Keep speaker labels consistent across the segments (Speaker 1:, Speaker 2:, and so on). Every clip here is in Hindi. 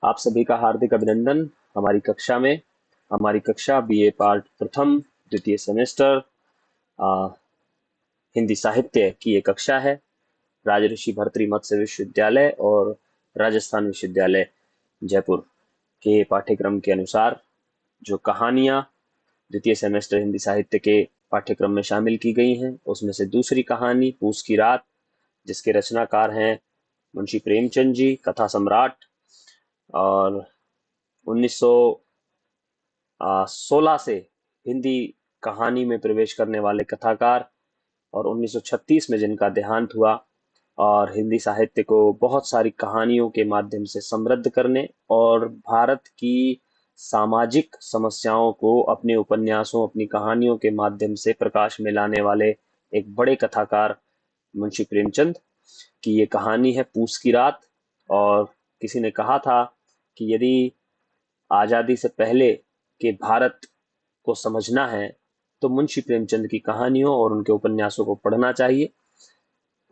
Speaker 1: आप सभी का हार्दिक अभिनंदन हमारी कक्षा में। हमारी कक्षा बीए पार्ट प्रथम द्वितीय सेमेस्टर आ, हिंदी साहित्य की एक कक्षा है। राजऋषि भर्तृ मत्स्य विश्वविद्यालय और राजस्थान विश्वविद्यालय जयपुर के पाठ्यक्रम के अनुसार जो कहानियां द्वितीय सेमेस्टर हिंदी साहित्य के पाठ्यक्रम में शामिल की गई हैं, उसमें से दूसरी कहानी पूस की रात, जिसके रचनाकार हैं मुंशी प्रेमचंद जी, कथा सम्राट। और 1916 से हिंदी कहानी में प्रवेश करने वाले कथाकार और 1936 में जिनका देहांत हुआ, और हिंदी साहित्य को बहुत सारी कहानियों के माध्यम से समृद्ध करने और भारत की सामाजिक समस्याओं को अपने उपन्यासों, अपनी कहानियों के माध्यम से प्रकाश में लाने वाले एक बड़े कथाकार मुंशी प्रेमचंद की ये कहानी है पूस की रात। और किसी ने कहा था कि यदि आजादी से पहले के भारत को समझना है तो मुंशी प्रेमचंद की कहानियों और उनके उपन्यासों को पढ़ना चाहिए।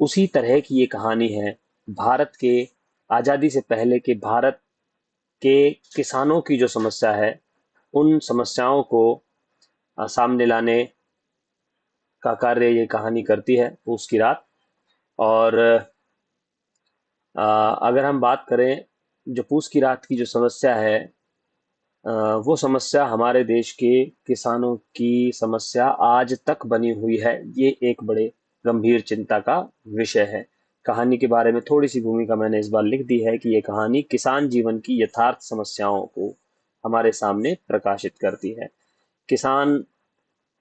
Speaker 1: उसी तरह की ये कहानी है भारत के आजादी से पहले के भारत के किसानों की जो समस्या है, उन समस्याओं को सामने लाने का कार्य ये कहानी करती है पूस की रात। और अगर हम बात करें जो पूस की रात की जो समस्या है, वो समस्या हमारे देश के किसानों की समस्या आज तक बनी हुई है। ये एक बड़े गंभीर चिंता का विषय है। कहानी के बारे में थोड़ी सी भूमिका मैंने इस बार लिख दी है कि ये कहानी किसान जीवन की यथार्थ समस्याओं को हमारे सामने प्रकाशित करती है। किसान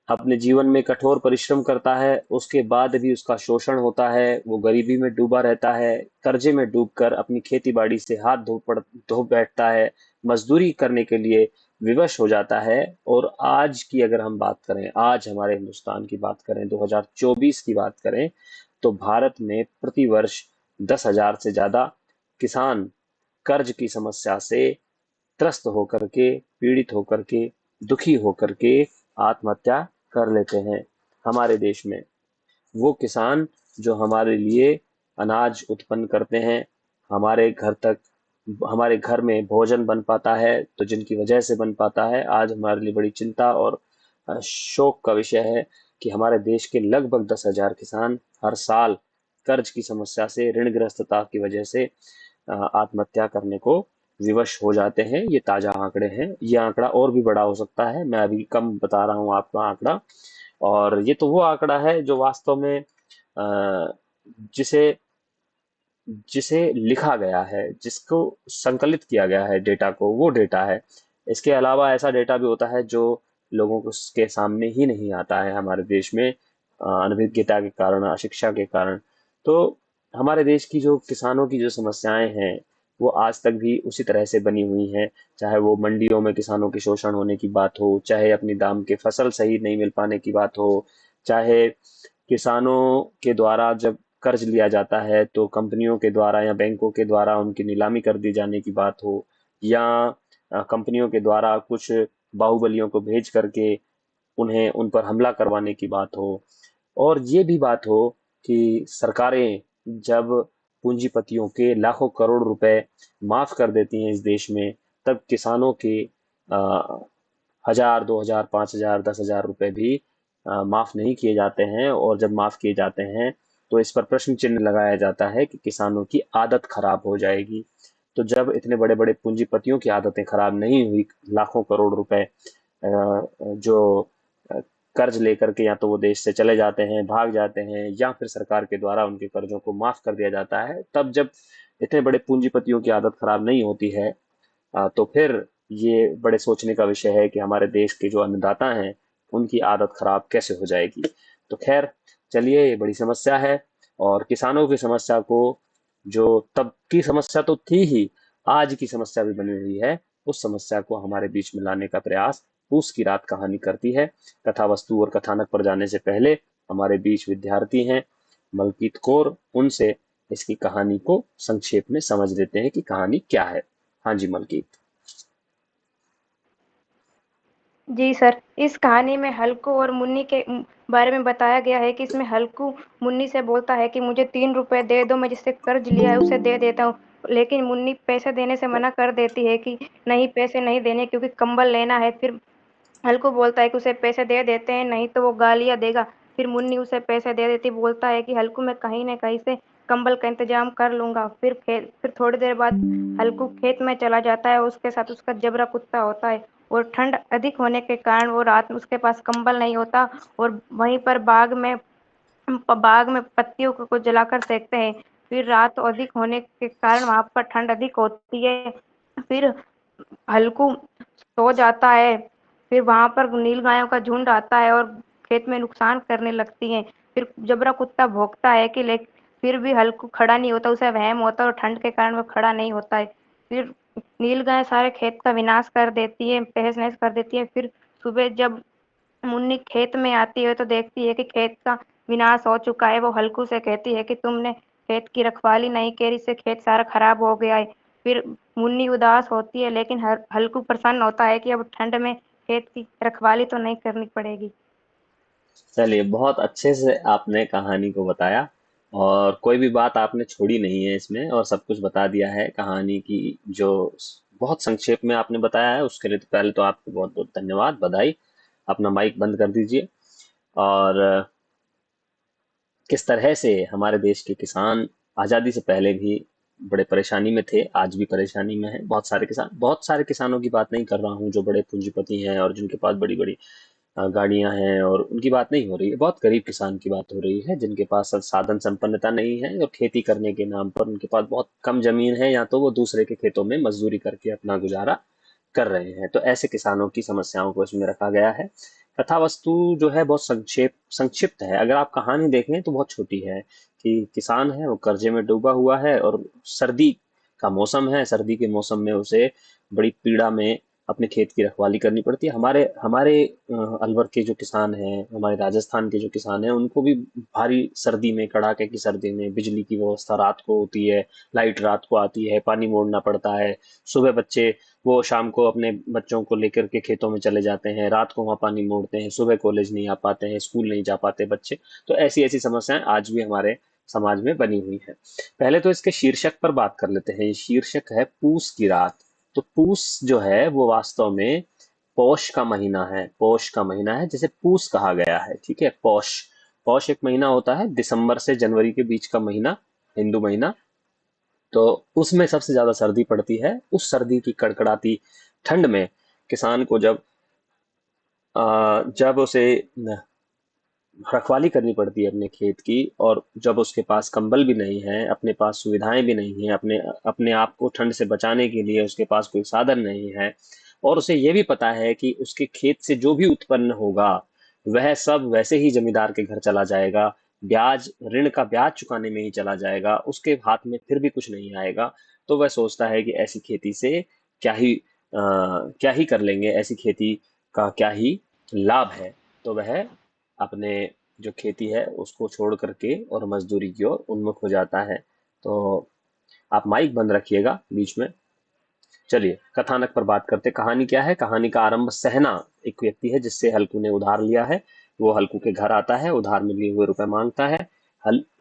Speaker 1: अपने जीवन में कठोर परिश्रम करता है, उसके बाद भी उसका शोषण होता है, वो गरीबी में डूबा रहता है, कर्जे में डूबकर अपनी खेती बाड़ी से हाथ धो बैठता है, मजदूरी करने के लिए विवश हो जाता है। और आज की अगर हम बात करें, आज हमारे हिंदुस्तान की बात करें, 2024 की बात करें, तो भारत में प्रति वर्ष 10,000 से ज्यादा किसान कर्ज की समस्या से त्रस्त होकर के, पीड़ित होकर के, दुखी होकर के आत्महत्या कर लेते हैं हमारे देश में। वो किसान जो हमारे लिए अनाज उत्पन्न करते हैं, हमारे घर तक, हमारे घर में भोजन बन पाता है, तो जिनकी वजह से बन पाता है, आज हमारे लिए बड़ी चिंता और शोक का विषय है कि हमारे देश के लगभग 10,000 किसान हर साल कर्ज की समस्या से, ऋणग्रस्तता की वजह से आत्महत्या करने को विवश हो जाते हैं। ये ताजा आंकड़े हैं। ये आंकड़ा और भी बड़ा हो सकता है, मैं अभी कम बता रहा हूँ आपका आंकड़ा। और ये तो वो आंकड़ा है जो वास्तव में जिसे जिसे लिखा गया है, जिसको संकलित किया गया है डेटा को, वो डेटा है। इसके अलावा ऐसा डेटा भी होता है जो लोगों को के सामने ही नहीं आता है हमारे देश में, अनभिज्ञता के कारण, अशिक्षा के कारण। तो हमारे देश की जो किसानों की जो समस्याएं हैं, वो आज तक भी उसी तरह से बनी हुई हैं। चाहे वो मंडियों में किसानों के शोषण होने की बात हो, चाहे अपनी दाम के फसल सही नहीं मिल पाने की बात हो, चाहे किसानों के द्वारा जब कर्ज लिया जाता है तो कंपनियों के द्वारा या बैंकों के द्वारा उनकी नीलामी कर दी जाने की बात हो, या कंपनियों के द्वारा कुछ बाहुबलियों को भेज करके उन्हें उन पर हमला करवाने की बात हो, और ये भी बात हो कि सरकारें जब पूंजीपतियों के लाखों करोड़ रुपए माफ कर देती हैं इस देश में, तब किसानों के आ, 1,000, 2,000, 5,000, 10,000 रुपए भी माफ नहीं किए जाते हैं। और जब माफ किए जाते हैं तो इस पर प्रश्न चिन्ह लगाया जाता है कि किसानों की आदत खराब हो जाएगी। तो जब इतने बड़े बड़े पूंजीपतियों की आदतें खराब नहीं हुई, लाखों करोड़ रुपए जो अ, कर्ज लेकर के या तो वो देश से चले जाते हैं, भाग जाते हैं, या फिर सरकार के द्वारा उनके कर्जों को माफ कर दिया जाता है, तब जब इतने बड़े पूंजीपतियों की आदत खराब नहीं होती है, तो फिर ये बड़े सोचने का विषय है कि हमारे देश के जो अन्नदाता हैं, उनकी आदत खराब कैसे हो जाएगी। तो खैर, चलिए, ये बड़ी समस्या है। और किसानों की समस्या को, जो तब की समस्या तो थी ही, आज की समस्या भी बनी हुई है, उस समस्या को हमारे बीच में लाने का प्रयास पूस की रात कहानी करती है। कथा वस्तु और कथानक पर जाने से पहले हमारे बीच विद्यार्थी हैं मलकीत कौर, उनसे इसकी कहानी को संक्षेप में समझ लेते हैं कि कहानी क्या है। हाँ जी मलकीत।
Speaker 2: जी सर, इस कहानी में हल्कू और मुन्नी के बारे में बताया गया है कि इसमें हल्कू मुन्नी से बोलता है कि मुझे 3 रुपए दे दो, मैं जिससे कर्ज लिया है उसे दे देता हूँ। लेकिन मुन्नी पैसे देने से मना कर देती है कि नहीं पैसे नहीं देने क्योंकि कंबल लेना है। फिर हल्कू बोलता है कि उसे पैसे दे देते हैं नहीं तो वो गालियाँ देगा। फिर मुन्नी उसे पैसे दे देती बोलता है कि हल्कू मैं कहीं न कहीं से कंबल का इंतजाम कर लूँगा। फिर थोड़ी देर बाद हल्कू खेत में चला जाता है, उसके साथ उसका जबरा कुत्ता होता है और ठंड अधिक होने के कारण वो रात में उसके पास कंबल नहीं होता और वहीं पर बाग में पत्तियों को जलाकर सेकते हैं। फिर रात अधिक होने के कारण वहाँ पर ठंड अधिक होती है। फिर हल्कू सो जाता है। फिर वहाँ पर नीलगायों का झुंड आता है और खेत में नुकसान करने लगती हैं। फिर जबरा कुत्ता भौंकता है कि ले फिर भी हल्कू खड़ा नहीं होता, उसे वहम होता है और ठंड के कारण वो खड़ा नहीं होता है। फिर नीलगाय सारे खेत का विनाश कर देती है, तहस नहस कर देती है। फिर सुबह जब मुन्नी खेत में आती है तो देखती है कि खेत का विनाश हो चुका है। वो हल्कू से कहती है कि तुमने खेत की रखवाली नहीं करी, इससे खेत सारा खराब हो गया है। फिर मुन्नी उदास होती है लेकिन हल्कू प्रसन्न होता है कि अब ठंड में खेत की रखवाली तो नहीं करनी पड़ेगी।
Speaker 1: चलिए, बहुत अच्छे से आपने कहानी को बताया और कोई भी बात आपने छोड़ी नहीं है इसमें, और सब कुछ बता दिया है कहानी की। जो बहुत संक्षेप में आपने बताया है उसके लिए तो पहले तो आपको बहुत बहुत धन्यवाद, बधाई। अपना माइक बंद कर दीजिए। और किस तरह से हमारे देश के किसान आज़ादी से पहले भी बड़े परेशानी में थे, आज भी परेशानी में है। बहुत सारे किसानों की बात नहीं कर रहा हूँ जो बड़े पूंजीपति हैं और जिनके पास बड़ी बड़ी गाड़ियां हैं, और उनकी बात नहीं हो रही है। बहुत गरीब किसान की बात हो रही है जिनके पास साधन संपन्नता नहीं है और खेती करने के नाम पर उनके पास बहुत कम जमीन है, या तो वो दूसरे के खेतों में मजदूरी करके अपना गुजारा कर रहे हैं। तो ऐसे किसानों की समस्याओं को इसमें रखा गया है। कथा वस्तु जो है बहुत संक्षिप्त है। अगर आप कहानी देखें तो बहुत छोटी है कि किसान है, वो कर्जे में डूबा हुआ है और सर्दी का मौसम है। सर्दी के मौसम में उसे बड़ी पीड़ा में अपने खेत की रखवाली करनी पड़ती है। हमारे हमारे अलवर के जो किसान हैं, हमारे राजस्थान के जो किसान हैं, उनको भी भारी सर्दी में, कड़ाके की सर्दी में बिजली की व्यवस्था रात को होती है, लाइट रात को आती है, पानी मोड़ना पड़ता है। सुबह बच्चे, वो शाम को अपने बच्चों को लेकर के खेतों में चले जाते हैं, रात को वहाँ पानी मोड़ते हैं, सुबह कॉलेज नहीं आ पाते हैं, स्कूल नहीं जा पाते बच्चे। तो ऐसी ऐसी समस्याएं आज भी हमारे समाज में बनी हुई है। पहले तो इसके शीर्षक पर बात कर लेते हैं। ये शीर्षक है पूस की रात। तो पूस जो है वो वास्तव में पौष का महीना है। पौष का महीना है जिसे पूस कहा गया है, ठीक है। पौष, पौष एक महीना होता है, दिसंबर से जनवरी के बीच का महीना, हिंदू महीना। तो उसमें सबसे ज्यादा सर्दी पड़ती है। उस सर्दी की कड़कड़ाती ठंड में किसान को जब उसे रखवाली करनी पड़ती है अपने खेत की, और जब उसके पास कंबल भी नहीं है, अपने पास सुविधाएं भी नहीं है, अपने अपने आप को ठंड से बचाने के लिए उसके पास कोई साधन नहीं है, और उसे ये भी पता है कि उसके खेत से जो भी उत्पन्न होगा वह सब वैसे ही जमींदार के घर चला जाएगा, ब्याज, ऋण का ब्याज चुकाने में ही चला जाएगा, उसके हाथ में फिर भी कुछ नहीं आएगा। तो वह सोचता है कि ऐसी खेती से क्या ही कर लेंगे, ऐसी खेती का क्या ही लाभ है। तो वह अपने जो खेती है उसको छोड़ करके और मजदूरी की ओर उन्मुख हो जाता है। तो आप माइक बंद रखिएगा बीच में। चलिए कथानक पर बात करते। कहानी क्या है? कहानी का आरंभ, सहना एक व्यक्ति है जिससे हल्कू ने उधार लिया है। वो हल्कू के घर आता है, उधार में लिए हुए रुपए मांगता है।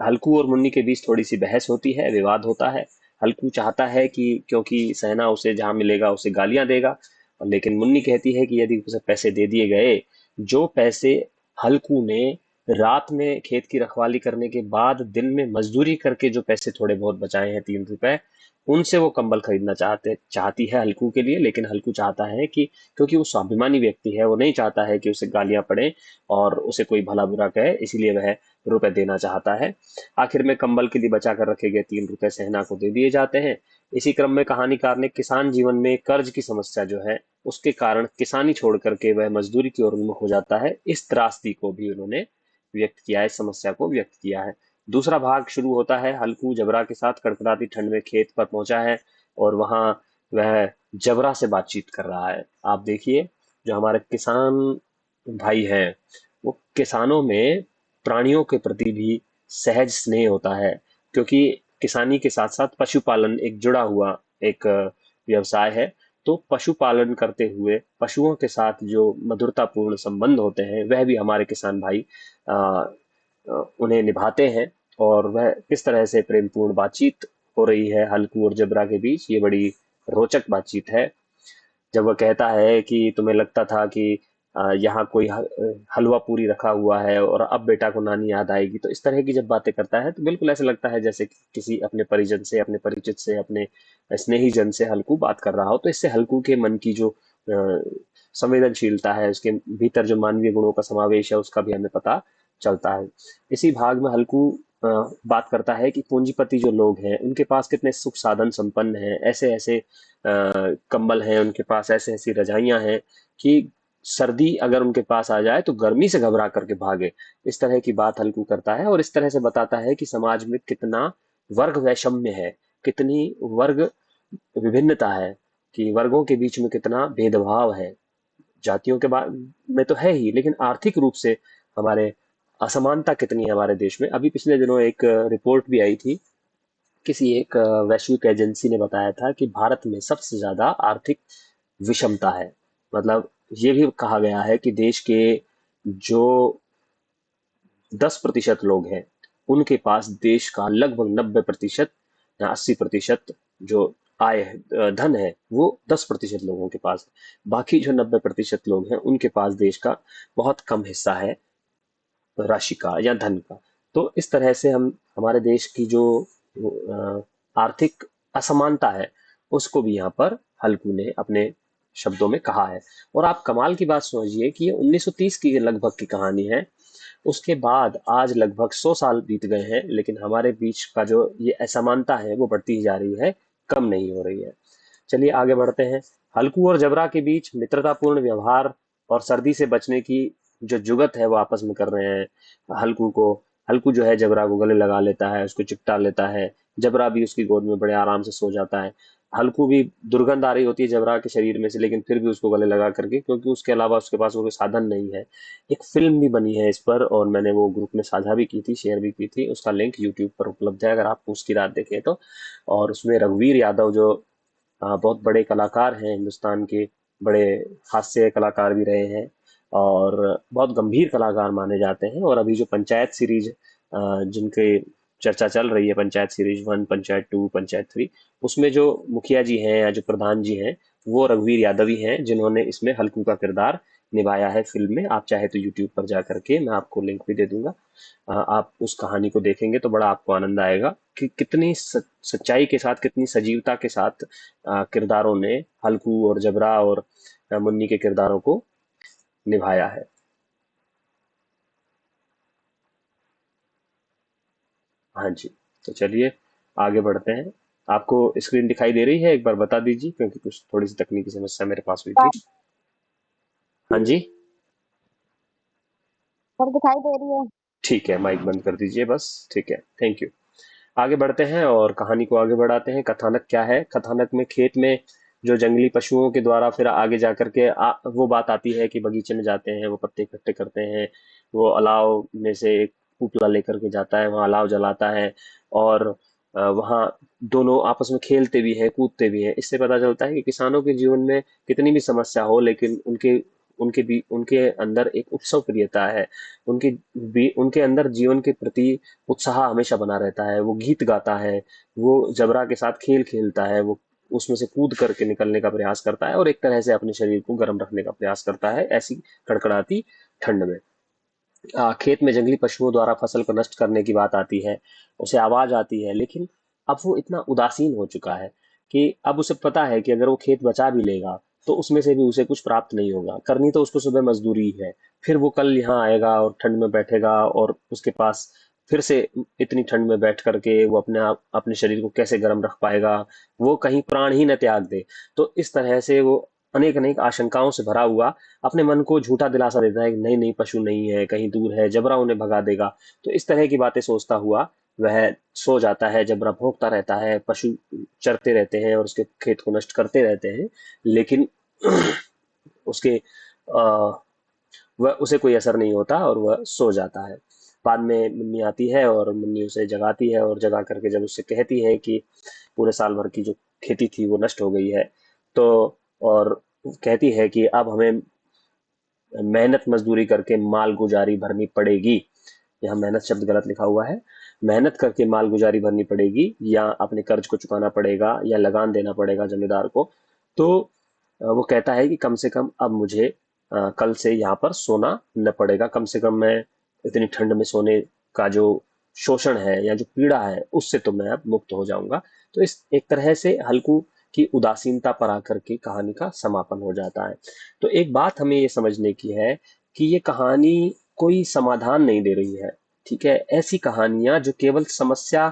Speaker 1: हल्कू और मुन्नी के बीच थोड़ी सी बहस होती है, विवाद होता है। हल्कू चाहता है कि क्योंकि सहना उसे जहां मिलेगा उसे गालियां देगा, और लेकिन मुन्नी कहती है कि यदि उसे पैसे दे दिए गए, जो पैसे हल्कू ने रात में खेत की रखवाली करने के बाद दिन में मजदूरी करके जो पैसे थोड़े बहुत बचाए हैं, 3 रुपए, उनसे वो कंबल खरीदना चाहती है हल्कू के लिए। लेकिन हल्कू चाहता है कि, क्योंकि वो स्वाभिमानी व्यक्ति है, वो नहीं चाहता है कि उसे गालियां पड़े और उसे कोई भला बुरा कहे, इसीलिए वह रुपए देना चाहता है। आखिर में कंबल के लिए बचा कर रखे गए 3 रुपए सहना को दे दिए जाते हैं। इसी क्रम में कहानीकार ने किसान जीवन में कर्ज की समस्या जो है उसके कारण किसानी छोड़ करके वह मजदूरी की ओर उन्मुख हो जाता है, इस त्रासदी को भी उन्होंने व्यक्त किया है, इस समस्या को व्यक्त किया है। दूसरा भाग शुरू होता है। हल्कू जबरा के साथ कड़कड़ाती ठंड में खेत पर पहुंचा है और वहां वह जबरा से बातचीत कर रहा है। आप देखिए, जो हमारे किसान भाई हैं, वो किसानों में प्राणियों के प्रति भी सहज स्नेह होता है, क्योंकि किसानी के साथ साथ पशुपालन एक जुड़ा हुआ एक व्यवसाय है। तो पशुपालन करते हुए पशुओं के साथ जो मधुरतापूर्ण संबंध होते हैं वह भी हमारे किसान भाई उन्हें निभाते हैं, और वह किस तरह से प्रेमपूर्ण बातचीत हो रही है हल्कू और जबरा के बीच, ये बड़ी रोचक बातचीत है। जब वह कहता है कि तुम्हें लगता था कि यहाँ कोई हलवा पूरी रखा हुआ है और अब बेटा को नानी याद आएगी, तो इस तरह की जब बातें करता है तो बिल्कुल ऐसा लगता है जैसे कि किसी अपने परिजन से, अपने परिचित से, अपने स्नेही जन से हल्कू बात कर रहा हो। तो इससे हल्कू के मन की जो संवेदनशीलता है, उसके भीतर जो मानवीय गुणों का समावेश है, उसका भी हमें पता चलता है। इसी भाग में हल्कू बात करता है कि पूंजीपति जो लोग हैं उनके पास कितने सुख साधन संपन्न हैं, ऐसे ऐसे कंबल हैं उनके पास, ऐसे ऐसी रजाइयां हैं कि सर्दी अगर उनके पास आ जाए तो गर्मी से घबरा करके भागे। इस तरह की बात हल्कू करता है और इस तरह से बताता है कि समाज में कितना वर्ग वैषम्य है, कितनी वर्ग विभिन्नता है, कि वर्गों के बीच में कितना भेदभाव है। जातियों के बारे में तो है ही, लेकिन आर्थिक रूप से हमारे असमानता कितनी है हमारे देश में। अभी पिछले दिनों एक रिपोर्ट भी आई थी, किसी एक वैश्विक एजेंसी ने बताया था कि भारत में सबसे ज्यादा आर्थिक विषमता है। मतलब ये भी कहा गया है कि देश के जो 10% लोग हैं, उनके पास देश का लगभग 90% या 80% जो आय है, धन है, वो 10% लोगों के पास है। बाकी जो 90% लोग हैं उनके पास देश का बहुत कम हिस्सा है, राशि का या धन का। तो इस तरह से हम हमारे देश की जो आर्थिक असमानता है, उसको भी यहाँ पर हल्कू ने अपने शब्दों में कहा है। और आप कमाल की बात समझिए कि ये 1930 की लगभग की कहानी है। उसके बाद आज लगभग 100 साल बीत गए हैं, लेकिन हमारे बीच का जो ये असमानता है वो बढ़ती ही जा रही है, कम नहीं हो रही है। चलिए आगे बढ़ते हैं। हल्कू और जबरा के बीच मित्रतापूर्ण व्यवहार और सर्दी से बचने की जो जुगत है वो आपस में कर रहे हैं। हल्कू को हल्कू जो है जबरा को गले लगा लेता है, उसको चिपटा लेता है। जबरा भी उसकी गोद में बड़े आराम से सो जाता है। हल्कू भी दुर्गंध आ रही होती है जबरा के शरीर में से, लेकिन फिर भी उसको गले लगा करके, क्योंकि उसके अलावा उसके पास वो कोई साधन नहीं है। एक फिल्म भी बनी है इस पर और मैंने वो ग्रुप में साझा भी की थी, शेयर भी की थी। उसका लिंक यूट्यूब पर उपलब्ध है अगर आप उसकी रात देखें तो। और उसमें रघुवीर यादव जो बहुत बड़े कलाकार हैं हिंदुस्तान के, बड़े हास्य कलाकार भी रहे हैं और बहुत गंभीर कलाकार माने जाते हैं। और अभी जो पंचायत सीरीज जिनके चर्चा चल रही है, पंचायत सीरीज 1, पंचायत 2, पंचायत 3, उसमें जो मुखिया जी हैं या जो प्रधान जी हैं, वो रघुवीर यादव ही हैं जिन्होंने इसमें हल्कू का किरदार निभाया है फिल्म में। आप चाहे तो यूट्यूब पर जा करके, मैं आपको लिंक भी दे दूंगा, आप उस कहानी को देखेंगे तो बड़ा आपको आनंद आएगा कि कितनी सच्चाई के साथ, कितनी सजीवता के साथ किरदारों ने हल्कू और जबरा और मुन्नी के किरदारों को निभाया है। हाँ जी। तो चलिए आगे बढ़ते हैं। आपको स्क्रीन दिखाई दे रही है, एक बार बता दीजिए, क्योंकि कुछ थोड़ी सी तकनीकी समस्या मेरे पास हुई थी। हाँ जी।
Speaker 2: और दिखाई दे रही है।
Speaker 1: ठीक है, माइक बंद कर दीजिए बस। ठीक है, थैंक यू। आगे बढ़ते हैं और कहानी को आगे बढ़ाते हैं। कथानक क्या है? कथानक में खेत में जो जंगली पशुओं के द्वारा फिर आगे जा करके वो बात आती है कि बगीचे में जाते हैं, वो पत्ते इकट्ठे करते हैं, वो अलाव में से एक उपला लेकर के जाता है, वहाँ अलाव जलाता है और वहाँ दोनों आपस में खेलते भी हैं, कूदते भी हैं। इससे पता चलता है कि किसानों के जीवन में कितनी भी समस्या हो, लेकिन उनके उनके भी उनके अंदर एक उत्सव प्रियता है। उनके अंदर जीवन के प्रति उत्साह हमेशा बना रहता है। वो गीत गाता है, वो जबरा के साथ खेल खेलता है, वो उसमें से कूद करके निकलने का प्रयास करता है और एक तरह से अपने शरीर को गर्म रखने का प्रयास करता है ऐसी कड़कड़ाती ठंड में। खेत में जंगली पशुओं द्वारा फसल को नष्ट करने की बात आती है, उसे आवाज आती है, लेकिन अब वो इतना उदासीन हो चुका है कि अब उसे पता है कि अगर वो खेत बचा भी लेगा तो उसमें से भी उसे कुछ प्राप्त नहीं होगा। करनी तो उसको सुबह मजदूरी है, फिर वो कल यहाँ आएगा और ठंड में बैठेगा और उसके पास फिर से इतनी ठंड में बैठ करके वो अपने शरीर को कैसे गर्म रख पाएगा, वो कहीं प्राण ही न त्याग दे। तो इस तरह से वो अनेक अनेक आशंकाओं से भरा हुआ अपने मन को झूठा दिलासा देता है कि नहीं नहीं, पशु नहीं है, कहीं दूर है, जबरा उन्हें भगा देगा। तो इस तरह की बातें सोचता हुआ वह सो जाता है। जबरा भौंकता रहता है, पशु चरते रहते हैं और उसके खेत को नष्ट करते रहते हैं, लेकिन उसके आ, वह उसे कोई असर नहीं होता और वह सो जाता है। बाद में मुन्नी आती है और मुन्नी उसे जगाती है और जगा करके जब उससे कहती है कि पूरे साल भर की जो खेती थी वो नष्ट हो गई है, तो और कहती है कि अब हमें मेहनत मजदूरी करके माल गुजारी भरनी पड़ेगी। यहाँ मेहनत शब्द गलत लिखा हुआ है। मेहनत करके मालगुजारी भरनी पड़ेगी या अपने कर्ज को चुकाना पड़ेगा या लगान देना पड़ेगा जमींदार को। तो वो कहता है कि कम से कम अब मुझे कल से यहाँ पर सोना न पड़ेगा, कम से कम मैं इतनी ठंड में सोने का जो शोषण है या जो पीड़ा है उससे तो मैं अब मुक्त हो जाऊंगा। तो इस एक तरह से हल्कू की उदासीनता पर आकर के कहानी का समापन हो जाता है। तो एक बात हमें ये समझने की है कि ये कहानी कोई समाधान नहीं दे रही है। ठीक है, ऐसी कहानियां जो केवल समस्या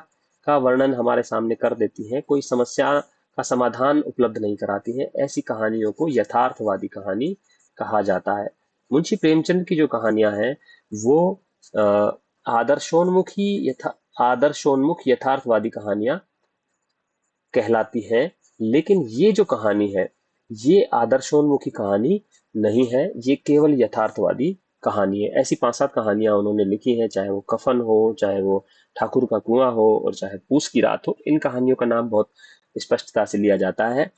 Speaker 1: का वर्णन हमारे सामने कर देती हैं, कोई समस्या का समाधान उपलब्ध नहीं कराती हैं, ऐसी कहानियों को यथार्थवादी कहानी कहा जाता है। मुंशी प्रेमचंद की जो कहानियां हैं वो अ, आदर्शोन्मुखी यथा आदर्शोन्मुख यथार्थवादी कहानियां कहलाती है। लेकिन ये जो कहानी है ये आदर्शोन्मुखी कहानी नहीं है, ये केवल यथार्थवादी कहानी है। ऐसी 5-7 कहानियां उन्होंने लिखी हैं, चाहे वो कफन हो, चाहे वो ठाकुर का कुआं हो और चाहे पूस की रात हो। इन कहानियों का नाम बहुत स्पष्टता से लिया जाता है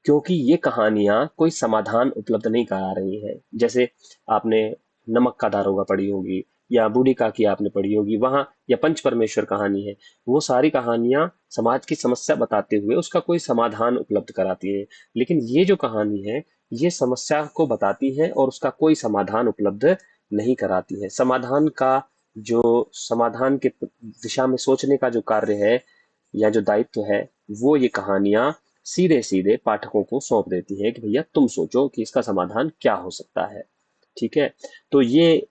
Speaker 1: क्योंकि ये कहानियां कोई समाधान उपलब्ध नहीं करा रही है। जैसे आपने नमक का दारोगा पढ़ी होगी या बूढ़ी काकी आपने पढ़ी होगी वहां, या पंच परमेश्वर कहानी है, वो सारी कहानियां समाज की समस्या बताते हुए उसका कोई समाधान उपलब्ध कराती है। लेकिन ये जो कहानी है ये समस्या को बताती है और उसका कोई समाधान उपलब्ध नहीं कराती है। जो समाधान के दिशा में सोचने का जो कार्य है या जो दायित्व है वो ये कहानियां सीधे सीधे पाठकों को सौंप देती है कि भैया तुम सोचो कि इसका समाधान क्या हो सकता है। ठीक है, तो ये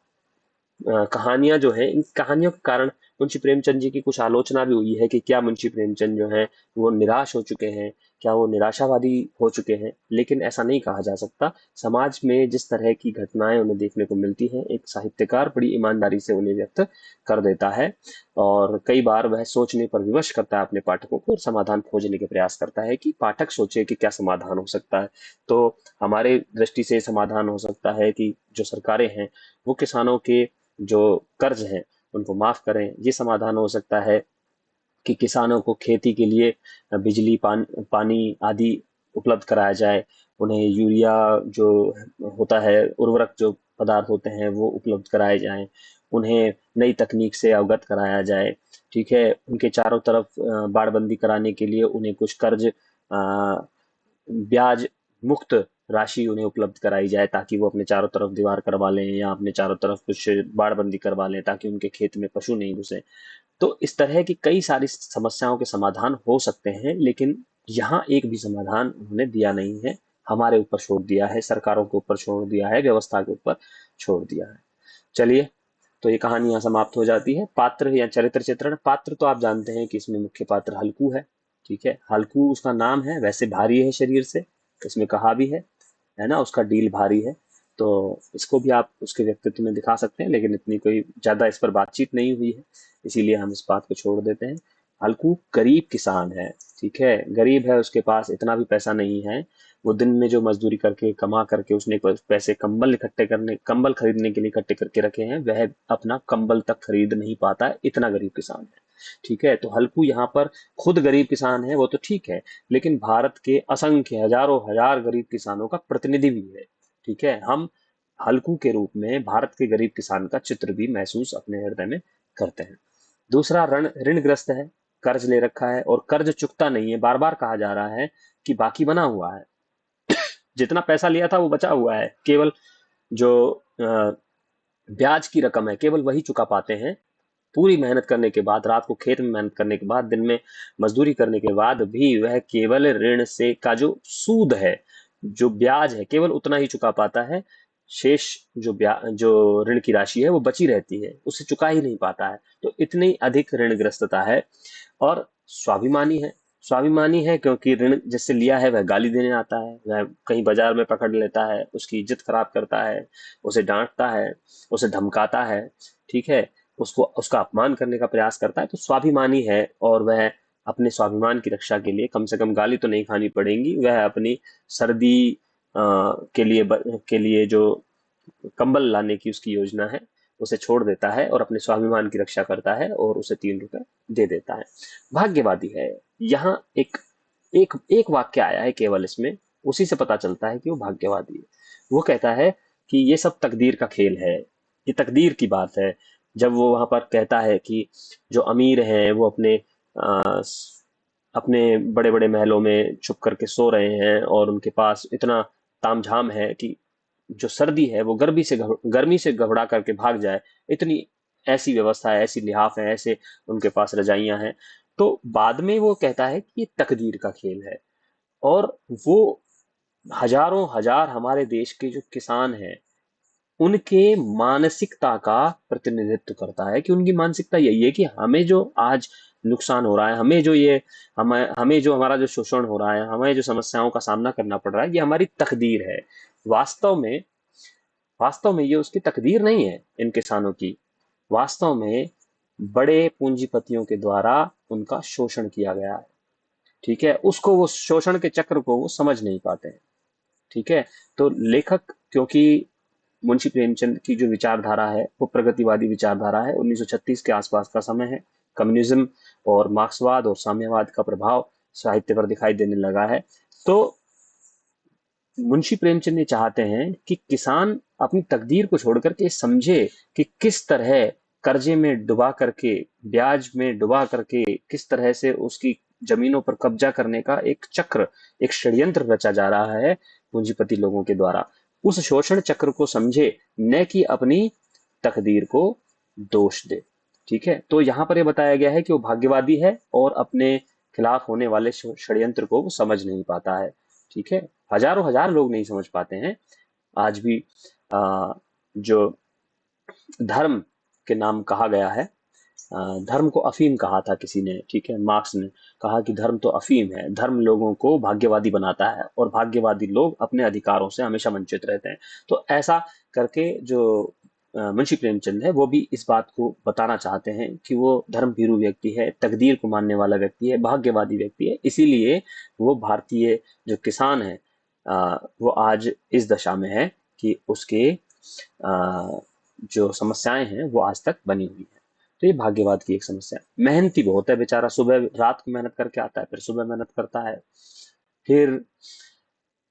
Speaker 1: कहानियां जो है, इन कहानियों के कारण मुंशी प्रेमचंद जी की कुछ आलोचना भी हुई है कि क्या मुंशी प्रेमचंद जो हैं वो निराश हो चुके हैं, क्या वो निराशावादी हो चुके हैं। लेकिन ऐसा नहीं कहा जा सकता। समाज में जिस तरह की घटनाएं उन्हें देखने को मिलती हैं एक साहित्यकार बड़ी ईमानदारी से उन्हें व्यक्त कर देता है और कई बार वह सोचने पर विवश करता है अपने पाठकों को और समाधान खोजने के प्रयास करता है कि पाठक सोचे कि क्या समाधान हो सकता है। तो हमारे दृष्टि से समाधान हो सकता है कि जो सरकारें हैं वो किसानों के जो कर्ज हैं उनको माफ करें। ये समाधान हो सकता है कि किसानों को खेती के लिए बिजली पानी आदि उपलब्ध कराया जाए, उन्हें यूरिया जो होता है उर्वरक जो पदार्थ होते हैं वो उपलब्ध कराए जाएं, उन्हें नई तकनीक से अवगत कराया जाए। ठीक है, उनके चारों तरफ बाड़बंदी कराने के लिए उन्हें कुछ कर्ज ब्याज मुक्त राशि उन्हें उपलब्ध कराई जाए ताकि वो अपने चारों तरफ दीवार करवा लें या अपने चारों तरफ कुछ बाड़बंदी करवा लें ताकि उनके खेत में पशु नहीं घुसे। तो इस तरह की कई सारी समस्याओं के समाधान हो सकते हैं, लेकिन यहाँ एक भी समाधान उन्होंने दिया नहीं है। हमारे ऊपर छोड़ दिया है, सरकारों के ऊपर छोड़ दिया है, व्यवस्था के ऊपर छोड़ दिया है। चलिए, तो ये कहानी यहाँ समाप्त हो जाती है। पात्र या चरित्र चित्रण। पात्र तो आप जानते हैं कि इसमें मुख्य पात्र हल्कू है। ठीक है, हल्कू उसका नाम है, वैसे भारी है शरीर से, इसमें कहा भी है ना, उसका डील भारी है। तो इसको भी आप उसके व्यक्तित्व में दिखा सकते हैं, लेकिन इतनी कोई ज्यादा इस पर बातचीत नहीं हुई है, इसीलिए हम इस बात को छोड़ देते हैं। हल्कू गरीब किसान है। ठीक है, गरीब है, उसके पास इतना भी पैसा नहीं है। वो दिन में जो मजदूरी करके कमा करके उसने पैसे कंबल खरीदने के लिए इकट्ठे करके रखे हैं, वह अपना कंबल तक खरीद नहीं पाता है, इतना गरीब किसान है। ठीक है, तो हल्कू यहाँ पर खुद गरीब किसान है वो तो ठीक है, लेकिन भारत के असंख्य हजारों हजार गरीब किसानों का प्रतिनिधि भी है। ठीक है, हम हल्कू के रूप में भारत के गरीब किसान का चित्र भी महसूस अपने हृदय में करते हैं। दूसरा, ऋणग्रस्त है, कर्ज ले रखा है और कर्ज चुकता नहीं है। बार बार कहा जा रहा है कि बाकी बना हुआ है, जितना पैसा लिया था वो बचा हुआ है, केवल जो ब्याज की रकम है केवल वही चुका पाते हैं। पूरी मेहनत करने के बाद, रात को खेत में मेहनत करने के बाद, दिन में मजदूरी करने के बाद भी वह केवल ऋण से का जो सूद है, जो ब्याज है, केवल उतना ही चुका पाता है। शेष जो ऋण की राशि है वो बची रहती है, उसे चुका ही नहीं पाता है। तो इतनी अधिक ऋणग्रस्तता है। और स्वाभिमानी है। स्वाभिमानी है क्योंकि ऋण जिससे लिया है वह गाली देने आता है, वह कहीं बाजार में पकड़ लेता है, उसकी इज्जत खराब करता है, उसे डांटता है, उसे धमकाता है। ठीक है, उसको उसका अपमान करने का प्रयास करता है। तो स्वाभिमानी है और वह अपने स्वाभिमान की रक्षा के लिए कम से कम गाली तो नहीं खानी पड़ेगी, वह अपनी सर्दी के लिए जो कंबल लाने की उसकी योजना है उसे छोड़ देता है और अपने स्वाभिमान की रक्षा करता है और उसे 3 रुपए दे देता है। भाग्यवादी है। यहाँ एक एक एक वाक्य आया है केवल इसमें, उसी से पता चलता है कि वो भाग्यवादी है। वो कहता है कि ये सब तकदीर का खेल है, ये तकदीर की बात है। जब वो वहां पर कहता है कि जो अमीर हैं वो अपने बड़े बड़े महलों में छुप करके सो रहे हैं और उनके पास इतना तामझाम है कि जो सर्दी है वो गर्मी से घबरा करके भाग जाए, इतनी ऐसी व्यवस्था है, ऐसी लिहाफ है, ऐसे उनके पास रजाइयां हैं। तो बाद में वो कहता है कि ये तकदीर का खेल है। और वो हजारों हजार हमारे देश के जो किसान हैं उनके मानसिकता का प्रतिनिधित्व करता है, कि उनकी मानसिकता यही है कि हमें जो आज नुकसान हो रहा है, हमें जो ये हमें हमें जो हमारा जो शोषण हो रहा है, हमें जो समस्याओं का सामना करना पड़ रहा है, ये हमारी तकदीर है। वास्तव में वास्तव में ये उसकी तकदीर नहीं है इन किसानों की। वास्तव में बड़े पूंजीपतियों के द्वारा उनका शोषण किया गया है। ठीक है, उसको वो शोषण के चक्र को वो समझ नहीं पाते हैं। ठीक है। तो लेखक, क्योंकि मुंशी प्रेमचंद की जो विचारधारा है वो प्रगतिवादी विचारधारा है, 1936 के आसपास का समय है, कम्युनिज्म और मार्क्सवाद और साम्यवाद का प्रभाव साहित्य पर दिखाई देने लगा है। तो मुंशी प्रेमचंद ये चाहते हैं कि किसान अपनी तकदीर को छोड़ करके समझे कि किस तरह कर्जे में डुबा करके, ब्याज में डुबा करके किस तरह से उसकी जमीनों पर कब्जा करने का एक चक्र, एक षड्यंत्र रचा जा रहा है पूंजीपति लोगों के द्वारा। उस शोषण चक्र को समझे, न कि अपनी तकदीर को दोष दे। ठीक है, तो यहाँ पर यह बताया गया है कि वो भाग्यवादी है और अपने खिलाफ होने वाले षड्यंत्र को वो समझ नहीं पाता है। ठीक है, हजारों हजार लोग नहीं समझ पाते हैं आज भी। जो धर्म के नाम कहा गया है, धर्म को अफीम कहा था किसी ने। ठीक है, मार्क्स ने कहा कि धर्म तो अफीम है, धर्म लोगों को भाग्यवादी बनाता है और भाग्यवादी लोग अपने अधिकारों से हमेशा वंचित रहते हैं। तो ऐसा करके जो मुंशी प्रेमचंद है वो भी इस बात को बताना चाहते हैं कि वो धर्म भीरू व्यक्ति है, तकदीर को मानने वाला व्यक्ति है, भाग्यवादी व्यक्ति है। इसीलिए वो भारतीय जो किसान है वो आज इस दशा में है कि उसके जो समस्याएं हैं वो आज तक बनी हुई है। तो ये भाग्यवाद की एक समस्या है। मेहनती बहुत है बेचारा, सुबह रात को मेहनत करके आता है, फिर सुबह मेहनत करता है, फिर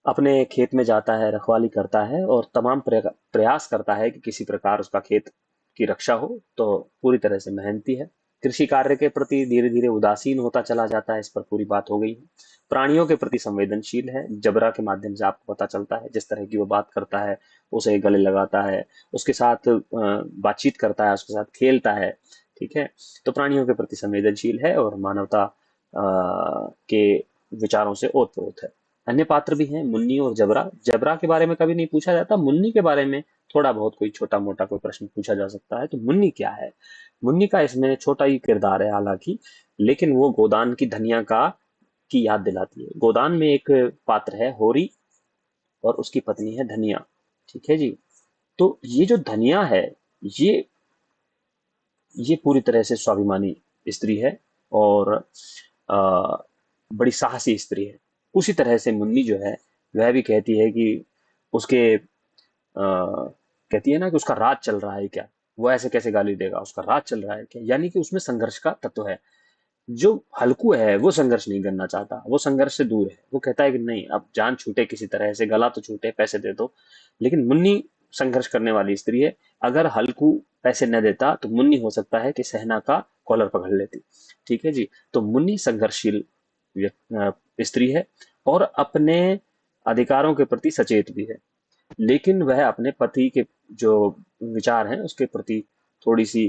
Speaker 1: अपने खेत में जाता है, रखवाली करता है और तमाम प्रयास करता है कि किसी प्रकार उसका खेत की रक्षा हो। तो पूरी तरह से मेहनती है। कृषि कार्य के प्रति धीरे धीरे उदासीन होता चला जाता है, इस पर पूरी बात हो गई है। प्राणियों के प्रति संवेदनशील है, जबरा के माध्यम से आपको पता चलता है, जिस तरह की वो बात करता है, उसे गले लगाता है, उसके साथ बातचीत करता है, उसके साथ खेलता है। ठीक है, तो प्राणियों के प्रति संवेदनशील है और मानवता के विचारों से ओतप्रोत है। अन्य पात्र भी हैं, मुन्नी और जबरा। जबरा के बारे में कभी नहीं पूछा जाता, मुन्नी के बारे में थोड़ा बहुत कोई छोटा मोटा कोई प्रश्न पूछा जा सकता है। तो मुन्नी क्या है? मुन्नी का इसमें छोटा ही किरदार है हालांकि, लेकिन वो गोदान की धनिया का की याद दिलाती है। गोदान में एक पात्र है होरी और उसकी पत्नी है धनिया। ठीक है जी। तो ये जो धनिया है, ये ये पूरी तरह से स्वाभिमानी स्त्री है और आ, बड़ी साहसी स्त्री है। उसी तरह से मुन्नी जो है वह भी कहती है कि उसके कहती है ना कि उसका राज चल रहा है क्या, वो ऐसे कैसे गाली देगा, उसका राज चल रहा है क्या, यानी कि उसमें संघर्ष का तत्व है। जो हल्कू है वो संघर्ष नहीं करना चाहता, वो संघर्ष से दूर है। वो कहता है कि नहीं, अब जान छूटे किसी तरह से, गला तो छूटे, पैसे दे दो। लेकिन मुन्नी संघर्ष करने वाली स्त्री है। अगर हल्कू पैसे न देता तो मुन्नी हो सकता है कि सहना का कॉलर पकड़ लेती। ठीक है जी। तो मुन्नी संघर्षशील स्त्री है और अपने अधिकारों के प्रति सचेत भी है। लेकिन वह अपने पति के जो विचार हैं उसके प्रति थोड़ी सी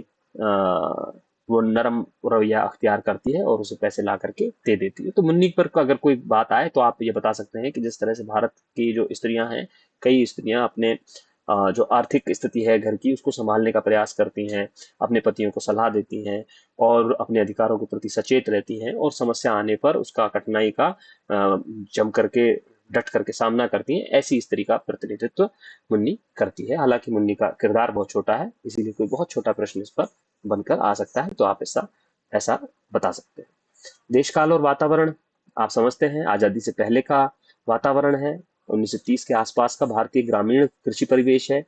Speaker 1: वो नरम रवैया अख्तियार करती है और उसे पैसे ला करके दे देती है। तो मुन्नी पर अगर कोई बात आए तो आप ये बता सकते हैं कि जिस तरह से भारत की जो स्त्रियां हैं, कई स्त्रियां अपने जो आर्थिक स्थिति है घर की उसको संभालने का प्रयास करती हैं, अपने पतियों को सलाह देती हैं और अपने अधिकारों के प्रति सचेत रहती हैं और समस्या आने पर उसका कठिनाई का जम करके डट करके सामना करती हैं। ऐसी स्त्री का प्रतिनिधित्व मुन्नी करती है। हालांकि मुन्नी का किरदार बहुत छोटा है, इसीलिए कोई बहुत छोटा प्रश्न इस पर बनकर आ सकता है, तो आप ऐसा ऐसा बता सकते हैं। देश काल और वातावरण आप समझते हैं, आजादी से पहले का वातावरण है, 1930 के आसपास का भारतीय ग्रामीण कृषि परिवेश है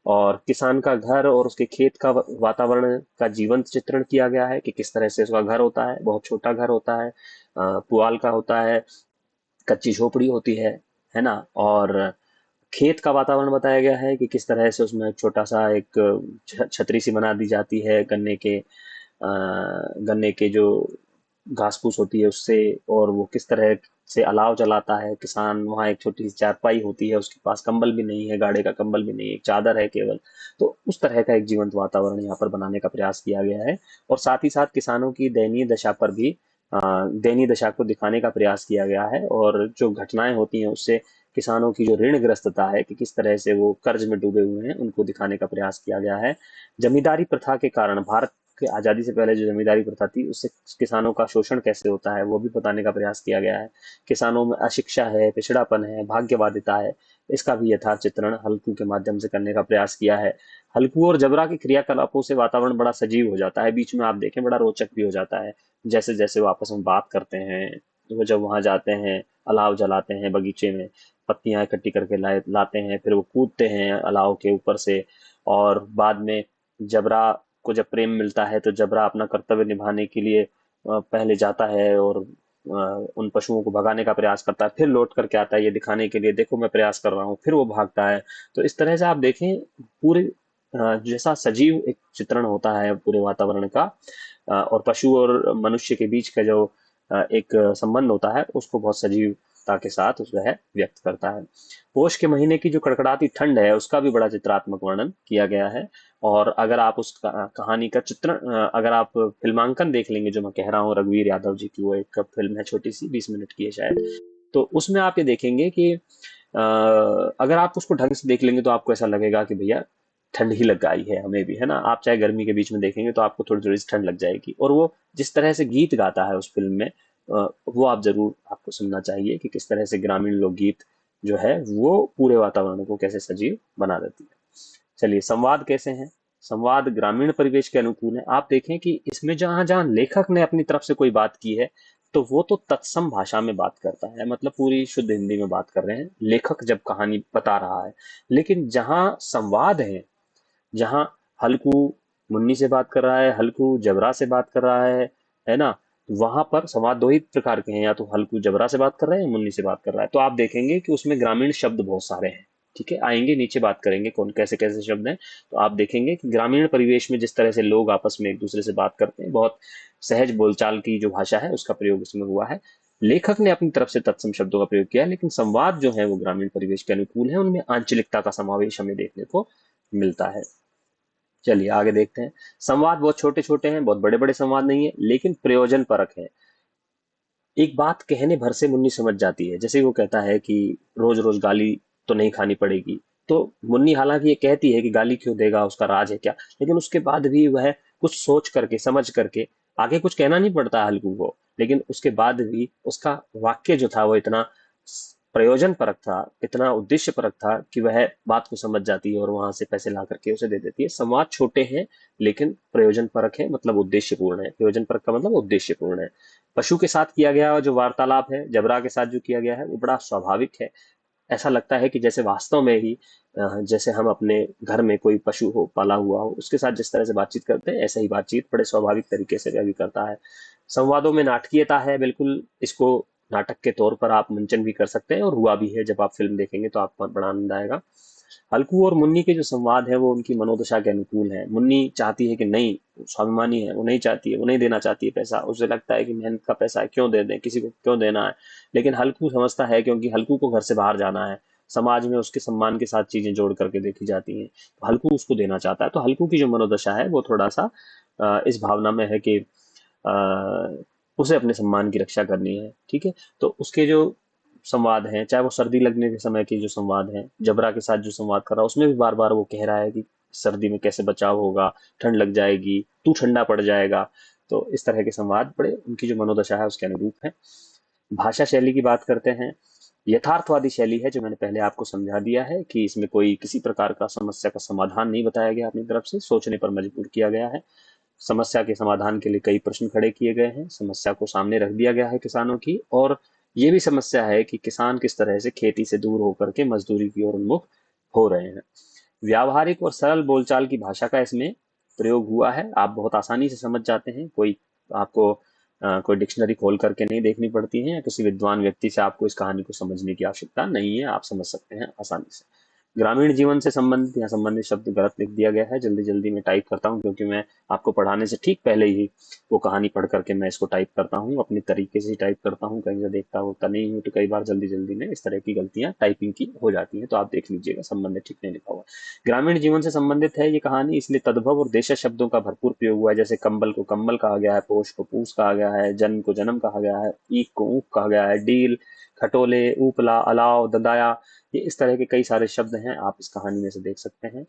Speaker 1: और किसान का घर और उसके खेत का वातावरण का जीवंत चित्रण किया गया है कि किस तरह से उसका घर होता है। बहुत छोटा घर होता है, पुआल का होता है, कच्ची झोपड़ी होती है ना। और खेत का वातावरण बताया गया है कि किस तरह से उसमें एक छोटा सा एक छतरी सी बना दी जाती है गन्ने के जो घास फूस होती है उससे, और वो किस तरह से अलाव जलाता है किसान। वहाँ एक छोटी सी चारपाई होती है, उसके पास कंबल भी नहीं है, गाड़े का कंबल भी नहीं है, एक चादर है केवल। तो उस तरह का एक जीवंत वातावरण यहाँ पर बनाने का प्रयास किया गया है। और साथ ही साथ किसानों की दयनीय दशा पर भी दयनीय दशा को दिखाने का प्रयास किया गया है, और जो घटनाएं होती हैं उससे किसानों की जो ऋणग्रस्तता है कि किस तरह से वो कर्ज में डूबे हुए हैं, उनको दिखाने का प्रयास किया गया है। जमींदारी प्रथा के कारण, भारत की आज़ादी से पहले जो जमींदारी प्रथा थी उससे किसानों का शोषण कैसे होता है वो भी बताने का प्रयास किया गया है। किसानों में अशिक्षा है, पिछड़ापन है, भाग्यवादिता है, इसका भी यथार्थ चित्रण हल्कू के माध्यम से करने का प्रयास किया है। हल्कू और जबरा के क्रियाकलापों से वातावरण बड़ा सजीव हो जाता है, बीच में आप देखें बड़ा रोचक भी हो जाता है। जैसे जैसे वो आपस में बात करते हैं, वो जब वहां जाते हैं, अलाव जलाते हैं बगीचे में, पत्तियां इकट्ठी करके लाते हैं, फिर वो कूदते हैं अलाव के ऊपर से। और बाद में जबरा को जब प्रेम मिलता है तो जबरा अपना कर्तव्य निभाने के लिए पहले जाता है और उन पशुओं को भगाने का प्रयास करता है, फिर लौट करके आता है ये दिखाने के लिए देखो मैं प्रयास कर रहा हूँ, फिर वो भागता है। तो इस तरह से आप देखें पूरे जैसा सजीव एक चित्रण होता है पूरे वातावरण का, और पशु और मनुष्य के बीच का जो एक संबंध होता है उसको बहुत सजीवता के साथ उस वह व्यक्त करता है। पोष के महीने की जो कड़कड़ाती ठंड है उसका भी बड़ा चित्रात्मक वर्णन किया गया है। और अगर आप उस कहानी का चित्रण अगर आप फिल्मांकन देख लेंगे, जो मैं कह रहा हूँ रघुवीर यादव जी की वो एक फिल्म है छोटी सी 20 मिनट की है शायद, तो उसमें आप ये देखेंगे कि अगर आप उसको ढंग से देख लेंगे तो आपको ऐसा लगेगा कि भैया ठंड ही लग आई है हमें भी, है ना। आप चाहे गर्मी के बीच में देखेंगे तो आपको थोड़ी थोड़ी सी ठंड लग जाएगी। और वो जिस तरह से गीत गाता है उस फिल्म में, वो आप जरूर आपको सुनना चाहिए कि किस तरह से ग्रामीण लोकगीत जो है वो पूरे वातावरण को कैसे सजीव बना देती है। चलिए, संवाद कैसे हैं। संवाद ग्रामीण परिवेश के अनुकूल है। आप देखें कि इसमें जहां जहां लेखक ने अपनी तरफ से कोई बात की है तो वो तो तत्सम भाषा में बात करता है, मतलब पूरी शुद्ध हिंदी में बात कर रहे हैं लेखक जब कहानी बता रहा है। लेकिन जहां संवाद है, जहां हल्कू मुन्नी से बात कर रहा है, हल्कू जबरा से बात कर रहा है ना, वहां पर संवाद दो ही प्रकार के हैं, या तो हल्कू जबरा से बात कर रहे हैं या मुन्नी से बात कर रहा है। तो आप देखेंगे कि उसमें ग्रामीण शब्द बहुत सारे हैं। ठीक है, आएंगे नीचे बात करेंगे कौन कैसे कैसे शब्द हैं। तो आप देखेंगे कि ग्रामीण परिवेश में जिस तरह से लोग आपस में एक दूसरे से बात करते हैं, बहुत सहज बोलचाल की जो भाषा है उसका प्रयोग इसमें हुआ है। लेखक ने अपनी तरफ से तत्सम शब्दों का प्रयोग किया है, लेकिन संवाद जो है वो ग्रामीण परिवेश के अनुकूल है, उनमें आंचलिकता का समावेश हमें देखने को मिलता है। चलिए आगे देखते हैं। संवाद बहुत छोटे छोटे हैं, बहुत बड़े बड़े संवाद नहीं है, लेकिन प्रयोजन परक है। एक बात कहने भर से मुन्नी समझ जाती है, जैसे वो कहता है कि रोज रोज गाली तो नहीं खानी पड़ेगी। तो मुन्नी हालांकि ये कहती है कि गाली क्यों देगा, उसका राज है क्या, लेकिन उसके बाद भी वह कुछ सोच करके समझ करके, आगे कुछ कहना नहीं पड़ता हल्कू को, लेकिन उसके बाद भी उसका वाक्य जो था वो इतना प्रयोजन परक था, इतना उद्देश्य परक था कि वह बात को समझ जाती है और वहां से पैसे ला करके उसे दे देती है। संवाद छोटे हैं लेकिन प्रयोजन परक है, मतलब उद्देश्यपूर्ण है। प्रयोजन परक का मतलब उद्देश्यपूर्ण है। पशु के साथ किया गया जो वार्तालाप है, जबरा के साथ जो किया गया है वो बड़ा स्वाभाविक है। ऐसा लगता है कि जैसे वास्तव में ही जैसे हम अपने घर में कोई पशु हो पाला हुआ हो उसके साथ जिस तरह से बातचीत करते हैं, ऐसा ही बातचीत बड़े स्वाभाविक तरीके से वह भी करता है। संवादों में नाटकीयता है, बिल्कुल इसको नाटक के तौर पर आप मंचन भी कर सकते हैं, और हुआ भी है। जब आप फिल्म देखेंगे तो आपको बड़ा आनंद आएगा। हल्कू और मुन्नी के जो संवाद है वो उनकी मनोदशा के अनुकूल है। मुन्नी चाहती है कि नहीं, स्वाभिमानी है, वो नहीं चाहती है, वो नहीं देना चाहती है पैसा, उसे लगता है कि मेहनत का पैसा है, क्यों दे दें, किसी को क्यों देना है। लेकिन हल्कू समझता है क्योंकि हल्कू को घर से बाहर जाना है, समाज में उसके सम्मान के साथ चीजें जोड़ करके देखी जाती हैं, तो हल्कू उसको देना चाहता है। तो हल्कू की जो मनोदशा है वो थोड़ा सा इस भावना में है कि अ, उसे अपने सम्मान की रक्षा करनी है। ठीक है, तो उसके जो संवाद हैं, चाहे वो सर्दी लगने के समय के जो संवाद हैं, जबरा के साथ जो संवाद कर रहा है उसमें भी बार बार वो कह रहा है कि सर्दी में कैसे बचाव होगा, ठंड लग जाएगी, तू ठंडा पड़ जाएगा। तो इस तरह के संवाद बड़े उनकी जो मनोदशा है उसके अनुरूप है। भाषा शैली की बात करते हैं। यथार्थवादी शैली है, जो मैंने पहले आपको समझा दिया है कि इसमें कोई किसी प्रकार का समस्या का समाधान नहीं बताया गया, अपनी तरफ से सोचने पर मजबूर किया गया है। समस्या के समाधान के लिए कई प्रश्न खड़े किए गए हैं, समस्या को सामने रख दिया गया है किसानों की, और ये भी समस्या है कि किसान किस तरह से खेती से दूर होकर के मजदूरी की ओर उन्मुख हो रहे हैं। व्यावहारिक और सरल बोलचाल की भाषा का इसमें प्रयोग हुआ है, आप बहुत आसानी से समझ जाते हैं। कोई आपको कोई डिक्शनरी खोल करके नहीं देखनी पड़ती है, या किसी विद्वान व्यक्ति से आपको इस कहानी को समझने की आवश्यकता नहीं है, आप समझ सकते हैं आसानी से। ग्रामीण जीवन से संबंधित या संबंधित शब्द गलत लिख दिया गया है, जल्दी जल्दी मैं टाइप करता हूँ क्योंकि मैं आपको पढ़ाने से ठीक पहले ही वो कहानी पढ़ करके मैं इसको टाइप करता हूँ, अपनी तरीके से ही टाइप करता हूँ, कहीं से देखता होता नहीं हूँ, तो कई बार जल्दी जल्दी में इस तरह की गलतियां टाइपिंग की हो जाती हैं, तो आप देख लीजिएगा संबंधित ठीक नहीं लिखा हुआ। ग्रामीण जीवन से संबंधित है ये कहानी, इसलिए तद्भव और देशज शब्दों का भरपूर प्रयोग हुआ है, जैसे कंबल को कम्बल कहा गया है, पोष को पूस कहा गया है, जन्म को जन्म कहा गया है, ईख को ऊख कहा गया है, डील, खटोले, ऊपला, अलाव, ददाया, ये इस तरह के कई सारे शब्द हैं, आप इस कहानी में से देख सकते हैं।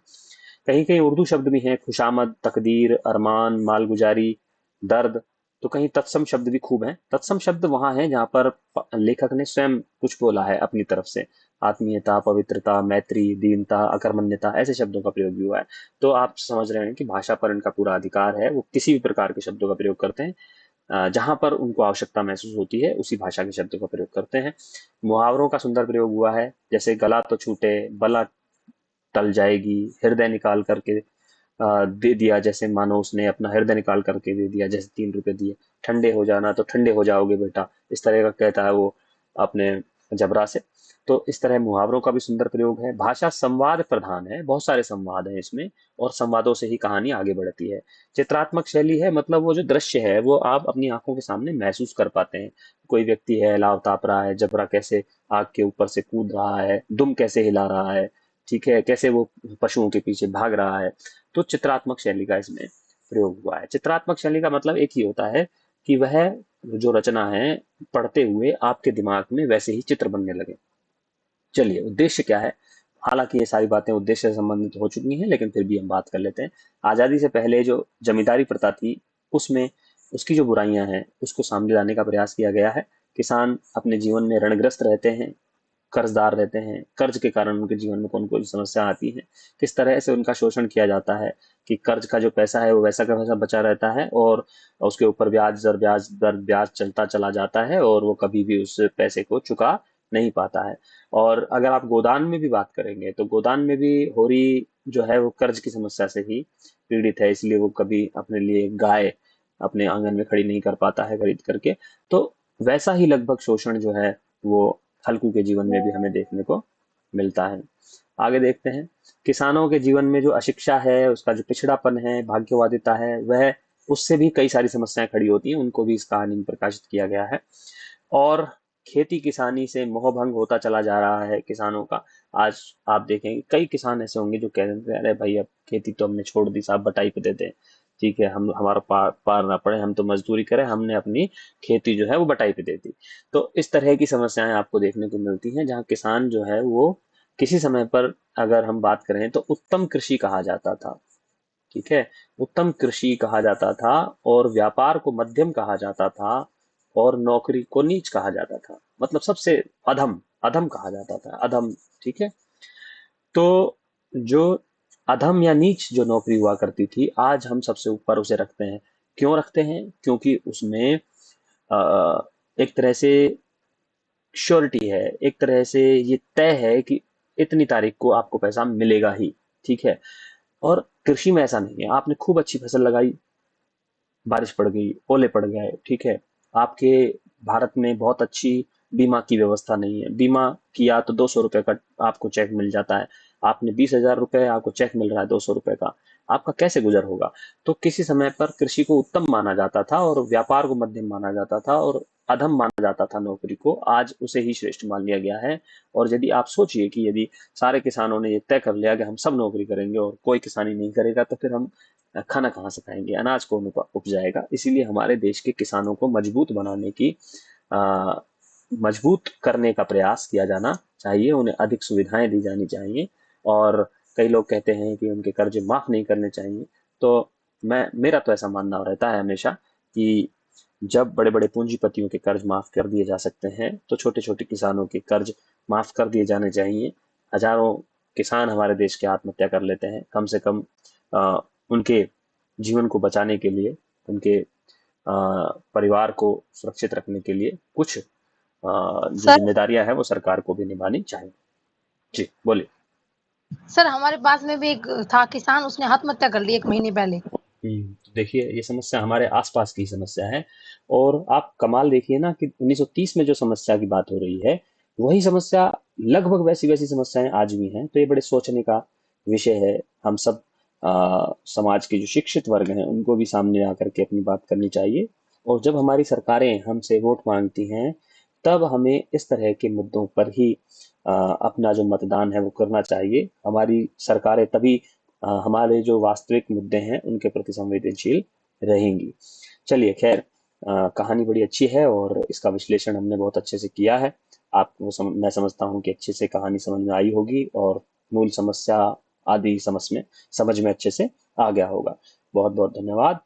Speaker 1: कहीं कहीं उर्दू शब्द भी हैं, खुशामद, तकदीर, अरमान, मालगुजारी, दर्द। तो कहीं तत्सम शब्द भी खूब हैं। तत्सम शब्द वहां हैं जहां पर लेखक ने स्वयं कुछ बोला है अपनी तरफ से, आत्मीयता, पवित्रता, मैत्री, दीनता, अकर्मण्यता, ऐसे शब्दों का प्रयोग भी हुआ है। तो आप समझ रहे हैं कि भाषा पर इनका पूरा अधिकार है, वो किसी भी प्रकार के शब्दों का प्रयोग करते हैं, जहां पर उनको आवश्यकता महसूस होती है उसी भाषा के शब्दों का प्रयोग करते हैं। मुहावरों का सुंदर प्रयोग हुआ है, जैसे गला तो छूटे, बला टल जाएगी, हृदय निकाल करके दे दिया, जैसे मानो उसने अपना हृदय निकाल करके दे दिया, जैसे 3 रुपए दिए। ठंडे हो जाना, तो ठंडे हो जाओगे बेटा, इस तरह का कहता है वो अपने जबरा से। तो इस तरह मुहावरों का भी सुंदर प्रयोग है। भाषा संवाद प्रधान है, बहुत सारे संवाद हैं इसमें, और संवादों से ही कहानी आगे बढ़ती है। चित्रात्मक शैली है, मतलब वो जो दृश्य है वो आप अपनी आंखों के सामने महसूस कर पाते हैं। कोई व्यक्ति है, लाव ताप रहा है, जबरा कैसे आग के ऊपर से कूद रहा है, दुम कैसे हिला रहा है, ठीक है, कैसे वो पशुओं के पीछे भाग रहा है। तो चित्रात्मक शैली का इसमें प्रयोग हुआ है। चित्रात्मक शैली का मतलब एक ही होता है कि वह जो रचना है, पढ़ते हुए आपके दिमाग में वैसे ही चित्र बनने लगे। चलिए, उद्देश्य क्या है? हालांकि ये सारी बातें उद्देश्य से संबंधित हो चुकी हैं, लेकिन फिर भी हम बात कर लेते हैं। आजादी से पहले जो जमींदारी प्रथा थी, उसमें उसकी जो बुराइयां हैं उसको सामने लाने का प्रयास किया गया है। किसान अपने जीवन में ऋणग्रस्त रहते हैं, कर्जदार रहते हैं, कर्ज के कारण उनके जीवन में कौन कौन सी समस्या आती है, किस तरह से उनका शोषण किया जाता है, कि कर्ज का जो पैसा है वो वैसा का वैसा बचा रहता है, और उसके ऊपर ब्याज चलता चला जाता है, और वो कभी भी उस पैसे को चुका नहीं पाता है। और अगर आप गोदान में भी बात करेंगे तो गोदान में भी होरी जो है वो कर्ज की समस्या से ही पीड़ित है, इसलिए वो कभी अपने लिए गाय अपने आंगन में खड़ी नहीं कर पाता है खरीद करके। तो वैसा ही लगभग शोषण जो है वो हल्कू के जीवन में भी हमें देखने को मिलता है। आगे देखते हैं। किसानों के जीवन में जो अशिक्षा है, उसका जो पिछड़ापन है, भाग्यवादिता है, वह उससे भी कई सारी समस्याएं खड़ी होती हैं, उनको भी इस कहानी में प्रकाशित किया गया है। और खेती किसानी से मोहभंग होता चला जा रहा है किसानों का। आज आप देखेंगे कई किसान ऐसे होंगे जो कह रहे हैं, अरे भाई अब खेती तो हमने छोड़ दी साहब, बटाई पे दे दें, ठीक है, हम हमारा पार ना पड़े, हम तो मजदूरी करें, हमने अपनी खेती जो है वो बटाई पे दे दी। तो इस तरह की समस्याएं आपको देखने को मिलती हैं, जहाँ किसान जो है वो किसी समय पर, अगर हम बात करें तो उत्तम कृषि कहा जाता था, ठीक है, उत्तम कृषि कहा जाता था, और व्यापार को मध्यम कहा जाता था, और नौकरी को नीच कहा जाता था, मतलब सबसे अधम, अधम कहा जाता था, अधम, ठीक है। तो जो अधम या नीच जो नौकरी हुआ करती थी, आज हम सबसे ऊपर उसे रखते हैं। क्यों रखते हैं? क्योंकि उसमें एक तरह से श्योरिटी है, एक तरह से ये तय है कि इतनी तारीख को आपको पैसा मिलेगा ही, ठीक है। और कृषि में ऐसा नहीं है, आपने खूब अच्छी फसल लगाई, बारिश पड़ गई, ओले पड़ गए, ठीक है, आपके भारत में बहुत अच्छी बीमा की व्यवस्था नहीं है, बीमा किया तो 200 रुपए का आपको चेक मिल जाता है, आपने 20,000 रुपए, आपको चेक मिल रहा है 200 रुपए का, आपका कैसे गुजर होगा? तो किसी समय पर कृषि को उत्तम माना जाता था, और व्यापार को मध्यम माना जाता था, और अधम माना जाता था नौकरी को, आज उसे ही श्रेष्ठ मान लिया गया है। और यदि आप सोचिए कि यदि सारे किसानों ने ये तय कर लिया कि हम सब नौकरी करेंगे और कोई किसानी नहीं करेगा, तो फिर हम खाना कहाँ से खाएंगे, अनाज कौन उपजाएगा? इसीलिए हमारे देश के किसानों को मजबूत बनाने की, आ, मजबूत करने का प्रयास किया जाना चाहिए, उन्हें अधिक सुविधाएं दी जानी चाहिए। और कई लोग कहते हैं कि उनके कर्ज माफ नहीं करने चाहिए। तो मेरा तो ऐसा मानना रहता है हमेशा कि जब बड़े बड़े पूंजीपतियों के कर्ज माफ कर दिए जा सकते हैं, तो छोटे छोटे किसानों के कर्ज माफ कर दिए जाने चाहिए। हजारों किसान हमारे देश के आत्महत्या कर लेते हैं, कम से कम उनके जीवन को बचाने के लिए, उनके परिवार को सुरक्षित रखने के लिए कुछ जो
Speaker 3: सर
Speaker 1: जिम्मेदारियां हैं वो सरकार को भी निभानी चाहिए। जी बोलिए।
Speaker 3: सर हमारे पास में भी एक था किसान, उसने आत्महत्या कर ली 1 महीने पहले।
Speaker 1: तो देखिए ये समस्या हमारे आसपास की समस्या है। और आप कमाल देखिए ना कि 1930 में जो समस्या की बात हो रही है, वही समस्या, लगभग वैसी वैसी समस्याएं आज भी हैं। तो ये बड़े सोचने का विषय है। हम सब समाज के जो शिक्षित वर्ग हैं उनको भी सामने आकर के अपनी बात करनी चाहिए। और जब हमारी सरकारें हमसे वोट मांगती हैं, तब हमें इस तरह के मुद्दों पर ही अपना जो मतदान है वो करना चाहिए। हमारी सरकारें तभी हमारे जो वास्तविक मुद्दे हैं उनके प्रति संवेदनशील रहेंगी। चलिए खैर, कहानी बड़ी अच्छी है और इसका विश्लेषण हमने बहुत अच्छे से किया है। मैं समझता हूँ कि अच्छे से कहानी समझ में आई होगी और मूल समस्या आदि समझ में अच्छे से आ गया होगा। बहुत बहुत धन्यवाद।